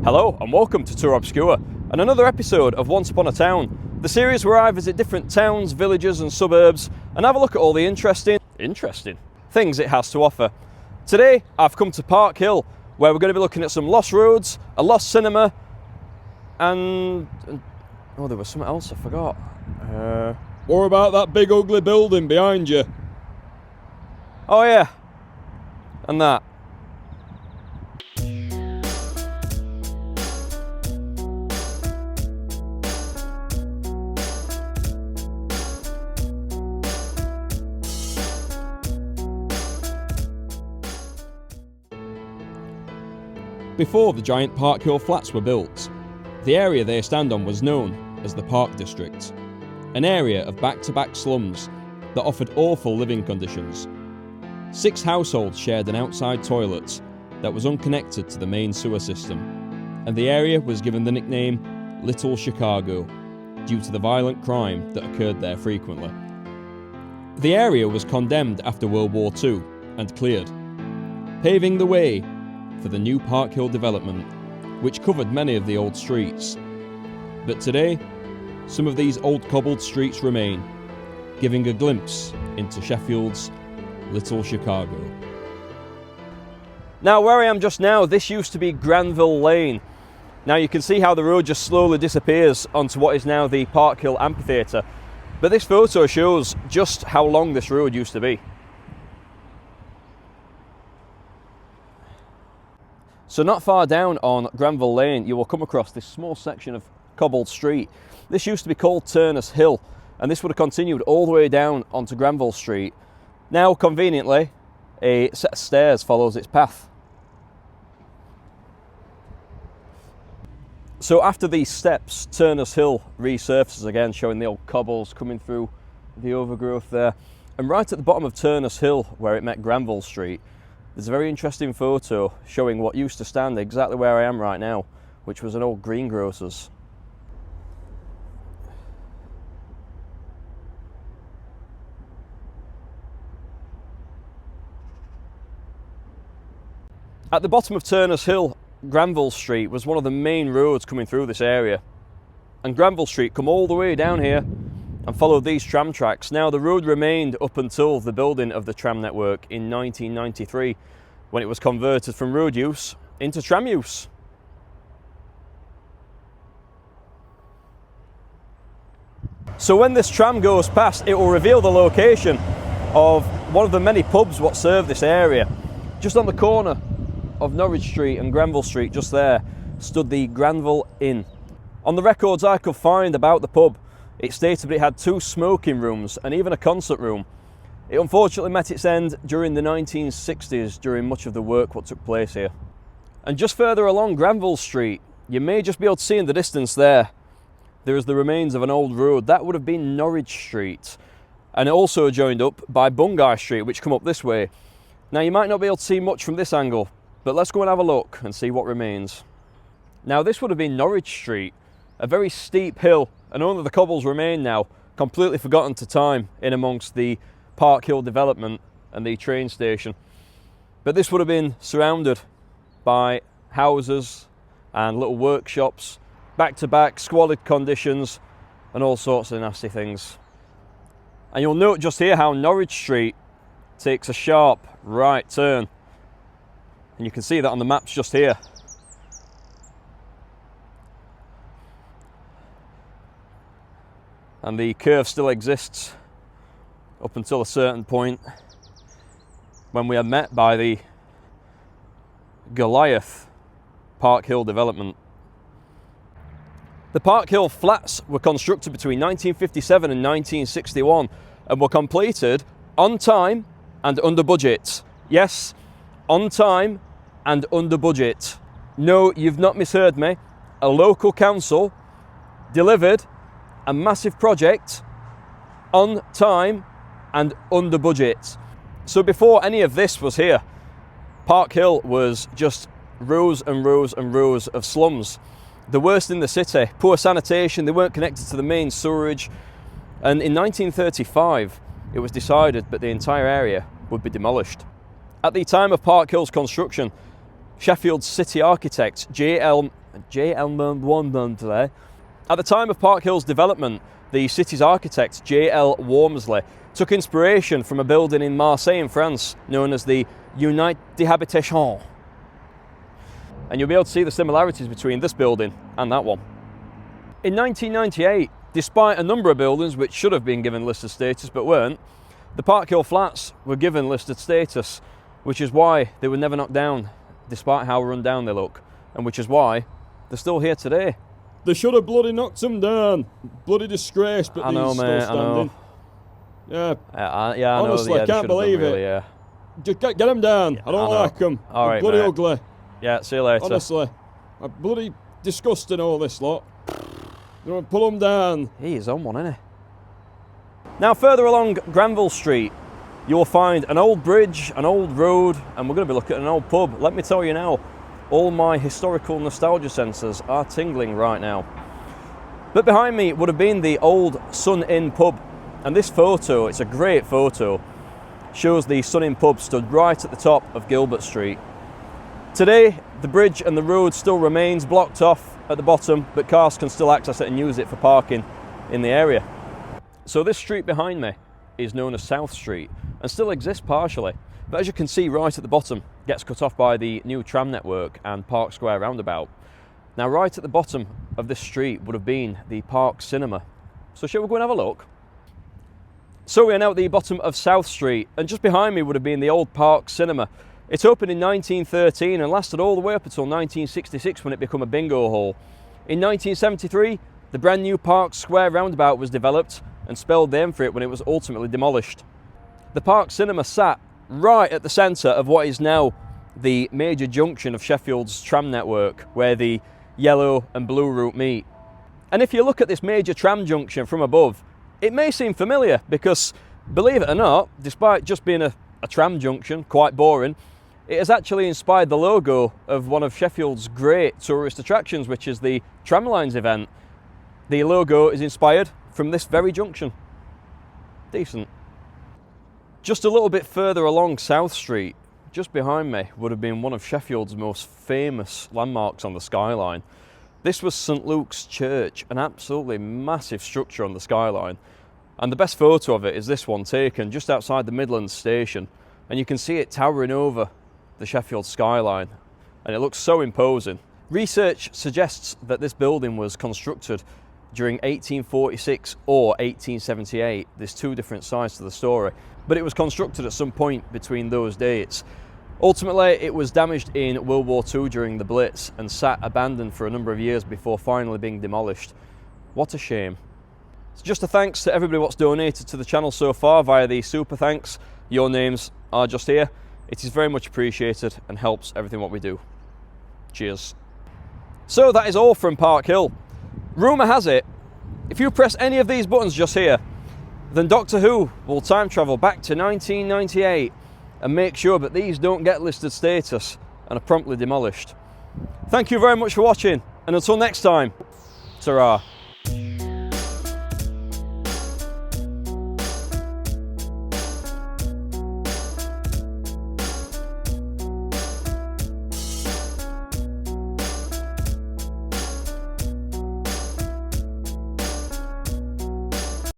Hello and welcome to Tour Obscure and another episode of Once Upon a Town, the series where I visit different towns, villages and suburbs and have a look at all the interesting things it has to offer. Today I've come to Park Hill, where we're going to be looking at some lost roads, a lost cinema and oh, there was something else I forgot. What about that big ugly building behind you? Oh yeah, and that. Before the giant Park Hill flats were built, the area they stand on was known as the Park District, an area of back-to-back slums that offered awful living conditions. 6 households shared an outside toilet that was unconnected to the main sewer system, and the area was given the nickname Little Chicago due to the violent crime that occurred there frequently. The area was condemned after World War II and cleared, paving the way for the new Park Hill development, which covered many of the old streets. But today, some of these old cobbled streets remain, giving a glimpse into Sheffield's Little Chicago. Now where I am just now, this used to be Granville Lane. Now you can see how the road just slowly disappears onto what is now the Park Hill Amphitheatre. But this photo shows just how long this road used to be. So not far down on Granville Lane, you will come across this small section of cobbled street. This used to be called Turners Hill, and this would have continued all the way down onto Granville Street. Now, conveniently, a set of stairs follows its path. So after these steps, Turners Hill resurfaces again, showing the old cobbles coming through the overgrowth there. And right at the bottom of Turners Hill, where it met Granville Street, there's a very interesting photo showing what used to stand exactly where I am right now, which was an old greengrocer's. At the bottom of Turners Hill, Granville Street was one of the main roads coming through this area. And Granville Street come all the way down here and followed these tram tracks. Now the road remained up until the building of the tram network in 1993, when it was converted from road use into tram use. So when this tram goes past, it will reveal the location of one of the many pubs what serve this area. Just on the corner of Norwich Street and Granville Street, just there, stood the Granville Inn. On the records I could find about the pub, it stated that it had 2 smoking rooms and even a concert room. It unfortunately met its end during the 1960s, during much of the work what took place here. And just further along Granville Street, you may just be able to see in the distance there is the remains of an old road. That would have been Norwich Street, and also joined up by Bungay Street, which come up this way. Now you might not be able to see much from this angle, but let's go and have a look and see what remains. Now this would have been Norwich Street, a very steep hill, and only the cobbles remain now, completely forgotten to time in amongst the Park Hill development and the train station. But this would have been surrounded by houses and little workshops, back-to-back, squalid conditions and all sorts of nasty things. And you'll note just here how Norwich Street takes a sharp right turn. And you can see that on the maps just here. And the curve still exists up until a certain point when we are met by the Goliath Park Hill development. The Park Hill flats were constructed between 1957 and 1961 and were completed on time and under budget. Yes, on time and under budget. No, you've not misheard me. A local council delivered a massive project on time and under budget. So before any of this was here, Park Hill was just rows and rows and rows of slums. The worst in the city, poor sanitation, they weren't connected to the main sewerage. And in 1935, it was decided that the entire area would be demolished. At the time of Park Hill's construction, Sheffield's city architect, J.L. JL. At the time of Park Hill's development, the city's architect, J.L. Wormsley, took inspiration from a building in Marseille in France known as the Unité de Habitation. And you'll be able to see the similarities between this building and that one. In 1998, despite a number of buildings which should have been given listed status but weren't, the Park Hill Flats were given listed status, which is why they were never knocked down, despite how run down they look, and which is why they're still here today. They should have bloody knocked them down. Bloody disgrace, but these are still standing. Yeah. I honestly, know. I can't believe it. Really, yeah. Just get them down. I don't like them. All right, bloody mate. ugly. Yeah, see you later. Honestly, I'm bloody disgusting, all this lot. You know, pull them down. He is on one, isn't he? Now, further along Granville Street, you'll find an old bridge, an old road, and we're going to be looking at an old pub. Let me tell you now, all my historical nostalgia sensors are tingling right now. But behind me would have been the old Sun Inn pub, and this photo, it's a great photo, shows the Sun Inn pub stood right at the top of Gilbert Street. Today, the bridge and the road still remains blocked off at the bottom, but cars can still access it and use it for parking in the area. So this street behind me is known as South Street and still exists partially, but as you can see right at the bottom, gets cut off by the new tram network and Park Square roundabout. Now right at the bottom of this street would have been the Park Cinema. So shall we go and have a look? So we are now at the bottom of South Street, and just behind me would have been the old Park Cinema. It opened in 1913 and lasted all the way up until 1966 when it became a bingo hall. In 1973, the brand new Park Square roundabout was developed and spelled the end for it when it was ultimately demolished. The Park Cinema sat right at the centre of what is now the major junction of Sheffield's tram network, where the yellow and blue route meet. And if you look at this major tram junction from above, it may seem familiar because, believe it or not, despite just being a tram junction, quite boring, it has actually inspired the logo of one of Sheffield's great tourist attractions, which is the Tramlines event. The logo is inspired from this very junction. Decent. Just a little bit further along South Street, just behind me, would have been one of Sheffield's most famous landmarks on the skyline. This was St Luke's Church, an absolutely massive structure on the skyline. And the best photo of it is this one taken just outside the Midlands station. And you can see it towering over the Sheffield skyline. And it looks so imposing. Research suggests that this building was constructed during 1846 or 1878. There's two different sides to the story. But it was constructed at some point between those dates. Ultimately, it was damaged in World War II during the Blitz and sat abandoned for a number of years before finally being demolished. What a shame. So just a thanks to everybody what's donated to the channel so far via the super thanks. Your names are just here. It is very much appreciated and helps everything what we do. Cheers. So that is all from Park Hill. Rumour has it, if you press any of these buttons just here, then Doctor Who will time travel back to 1998 and make sure that these don't get listed status and are promptly demolished. Thank you very much for watching, and until next time, ta-ra.